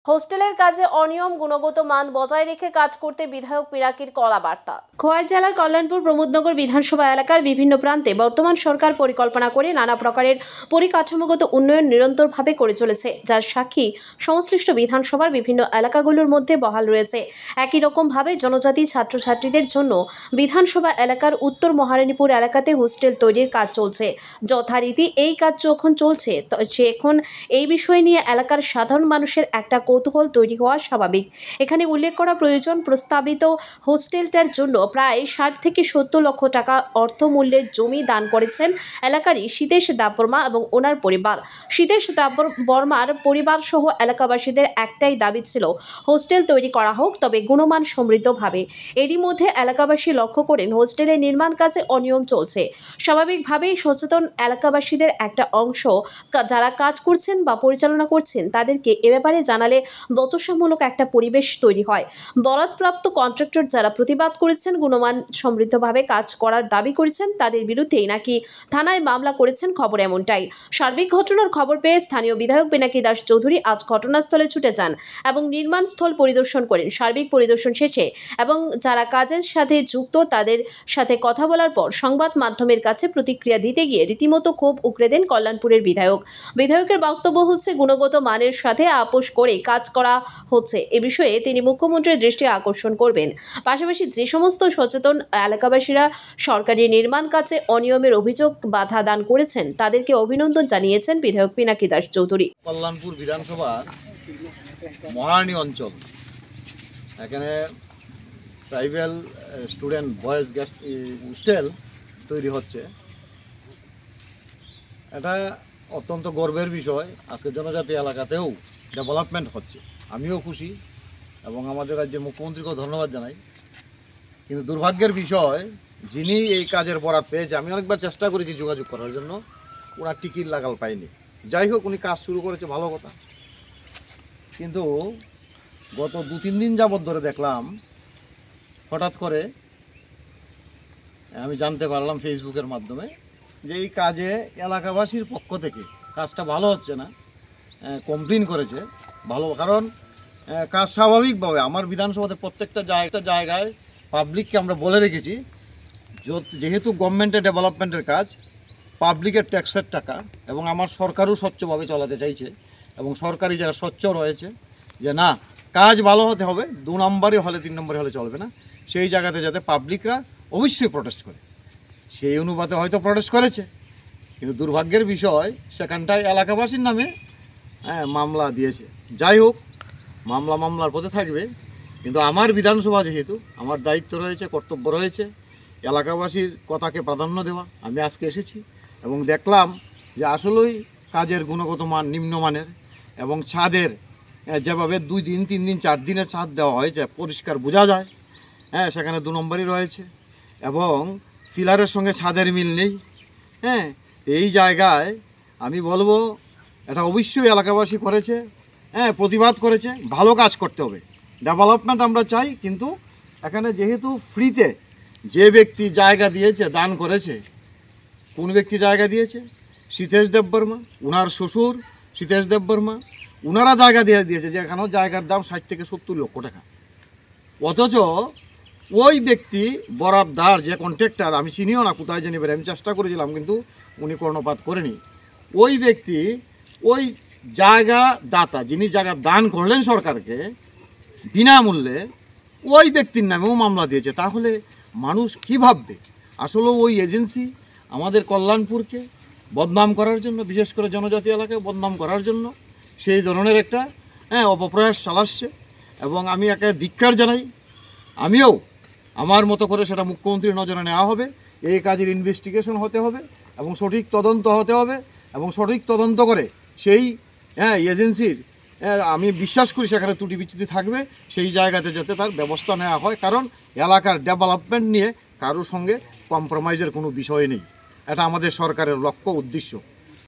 হোস্টেলের কাজে অনিয়ম, গুণগত মান বজায় রেখে কাজ করতে বিধায়ক পিনাকির কড়া বার্তা। খোয়াই জেলার কল্যাণপুর প্রমোদনগর বিধানসভা এলাকার বিভিন্ন প্রান্তে বর্তমান সরকার পরিকল্পনা করে নানা প্রকারের পরিকাঠামোগত উন্নয়ন নিরন্তরভাবে করে চলেছে, যার সাক্ষী সংশ্লিষ্ট বিধানসভার বিভিন্ন এলাকাগুলোর মধ্যে বহাল রয়েছে। একই রকমভাবে জনজাতি ছাত্রছাত্রীদের জন্য বিধানসভা এলাকার উত্তর মহারানীপুর এলাকাতে হোস্টেল তৈরির কাজ চলছে। যথারীতি এই কাজ যখন চলছে এখন এই বিষয় নিয়ে এলাকার সাধারণ মানুষের একটা কৌতূহল তৈরি হওয়া স্বাভাবিক। এখানে উল্লেখ করা প্রয়োজন, প্রস্তাবিত হোস্টেলটার জন্য প্রায় 60 থেকে 70 লক্ষ টাকা অর্থমূল্যের জমি দান করেছেন এলাকারই শীতেশ দেববর্মা এবং ওনার পরিবার। শীতেশ দেববর্মার পরিবার সহ এলাকাবাসীদের একটাই দাবি ছিল হোস্টেল তৈরি করা হোক, তবে গুণমান সমৃদ্ধভাবে। এরই মধ্যে এলাকাবাসী লক্ষ্য করেন হোস্টেলের নির্মাণ কাজে অনিয়ম চলছে। স্বাভাবিকভাবেই সচেতন এলাকাবাসীদের একটা অংশ যারা কাজ করছেন বা পরিচালনা করছেন তাদেরকে এ ব্যাপারে জানালে বচসামূলক একটা পরিবেশ তৈরি হয়। বরাদপ্রাপ্ত কন্ট্রাক্টর যারা প্রতিবাদ করেছেন, গুণমান সমৃদ্ধভাবে কাজ করার দাবি করেছেন, তাদের বিরুদ্ধেই নাকি থানায় মামলা করেছেন খবর এমনটাই। সার্বিক ঘটনার খবর পেয়ে স্থানীয় বিধায়ক পিনাকি দাস চৌধুরী আজ ঘটনাস্থলে ছুটে যান এবং নির্মাণ স্থল পরিদর্শন করেন। সার্বিক পরিদর্শন শেষে এবং যারা কাজের সাথে যুক্ত তাদের সাথে কথা বলার পর সংবাদ মাধ্যমের কাছে প্রতিক্রিয়া দিতে গিয়ে রীতিমতো ক্ষোভ উগরে দেন কল্যাণপুরের বিধায়ক। বিধায়কের বক্তব্য হচ্ছে, গুণগত মানের সাথে আপোষ করে কাজ করা হচ্ছে। এ বিষয়ে তিনি মুখ্যমন্ত্রীর দৃষ্টি আকর্ষণ করবেন। পাশাপাশি যে সমস্ত সচেতন এলাকাবাসীরা সরকারি নির্মাণ কাজে অনিয়মের অভিযোগ বাধা দান করেছেন তাদেরকে অভিনন্দন জানিয়েছেন বিধায়ক পিনাকি দাস চৌধুরী। কল্যাণপুর বিধানসভার মহারানী অঞ্চল, এখানে tribal student boys guest hostel তৈরি হচ্ছে। এটা অত্যন্ত গর্বের বিষয়। আজকে জনজাতি এলাকাতেও ডেভেলপমেন্ট হচ্ছে, আমিও খুশি এবং আমাদের রাজ্যের মুখ্যমন্ত্রীকেও ধন্যবাদ জানাই। কিন্তু দুর্ভাগ্যের বিষয়, যিনি এই কাজের বরাত পেয়েছে, আমি অনেকবার চেষ্টা করেছি যোগাযোগ করার জন্য, ওনার টিকিট লাগাল পাইনি। যাই হোক, উনি কাজ শুরু করেছে, ভালো কথা। কিন্তু গত 2-3 দিন যাবৎ ধরে দেখলাম, হঠাৎ করে আমি জানতে পারলাম ফেসবুকের মাধ্যমে যে এই কাজে এলাকাবাসীর পক্ষ থেকে কাজটা ভালো হচ্ছে না, কমপ্লেন করেছে। ভালো, কারণ কাজ স্বাভাবিকভাবে আমার বিধানসভাতে প্রত্যেকটা জায়গায় পাবলিককে আমরা বলে রেখেছি, যেহেতু গভর্নমেন্টের ডেভেলপমেন্টের কাজ, পাবলিকের ট্যাক্সের টাকা, এবং আমার সরকারও স্বচ্ছভাবে চালাতে চাইছে এবং সরকারি যারা স্বচ্ছ রয়েছে যে না, কাজ ভালো হতে হবে, 2 নম্বরে হলে 3 নম্বরে হলে চলবে না, সেই জায়গাতে যাতে পাবলিকরা অবশ্যই প্রোটেস্ট করে, সেই অনুপাতে হয়তো প্রোটেস্ট করেছে। কিন্তু দুর্ভাগ্যের বিষয়, সেখানটায় এলাকাবাসীর নামে মামলা দিয়েছে। যাই হোক, মামলার পথে থাকবে, কিন্তু আমার বিধানসভা যেহেতু, আমার দায়িত্ব রয়েছে, কর্তব্য রয়েছে এলাকাবাসীর কথাকে প্রাধান্য দেওয়া। আমি আজকে এসেছি এবং দেখলাম যে আসলেই কাজের গুণগত মান নিম্নমানের, এবং ছাদের যেভাবে 2 দিন 3 দিন 4 দিনের ছাদ দেওয়া হয়েছে, পরিষ্কার বোঝা যায় সেখানে 2 নম্বরই রয়েছে, এবং পিলারের সঙ্গে ছাদের মিল নেই। এই জায়গায় আমি বলবো এটা অবশ্যই এলাকাবাসী করেছে, প্রতিবাদ করেছে। ভালো কাজ করতে হবে, ডেভেলপমেন্ট আমরা চাই, কিন্তু এখানে যেহেতু ফ্রিতে যে ব্যক্তি জায়গা দিয়েছে, দান করেছে, কোন ব্যক্তি জায়গা দিয়েছে? শীতেশ দেববর্মা, ওনার শ্বশুর শীতেশ দেববর্মা, ওনারা জায়গা দিয়েছে, যেখানেও জায়গার দাম 60 থেকে 70 লক্ষ টাকা। অথচ ওই ব্যক্তি বরাদ্দার যে কন্ট্রাক্টর, আমি চিনিও না, কোথায় জানি বের, আমি চেষ্টা করেছিলাম কিন্তু উনি কর্ণপাত করেনি। ওই ব্যক্তি, ওই জায়গা দাতা, যিনি জায়গা দান করলেন সরকারকে বিনামূল্যে, ওই ব্যক্তির নামেও মামলা দিয়েছে। তাহলে মানুষ কী ভাববে? আসলে ওই এজেন্সি আমাদের কল্যাণপুরকে বদনাম করার জন্য, বিশেষ করে জনজাতি এলাকায় বদনাম করার জন্য সেই ধরনের একটা অপপ্রয়াস চালাচ্ছে, এবং আমি একে ধিক্কার জানাই। আমিও আমার মতো করে সেটা মুখ্যমন্ত্রীর নজরে নেওয়া হবে, এই কাজের ইনভেস্টিগেশন হতে হবে এবং সঠিক তদন্ত হতে হবে, এবং সঠিক তদন্ত করে সেই এজেন্সির, আমি বিশ্বাস করি সেখানে ত্রুটি বিচ্যুতি থাকবে, সেই জায়গাতে যাতে তার ব্যবস্থা নেওয়া হয়। কারণ এলাকার ডেভেলপমেন্ট নিয়ে কারোর সঙ্গে কম্প্রোমাইজের কোনো বিষয় নেই, এটা আমাদের সরকারের লক্ষ্য উদ্দেশ্য।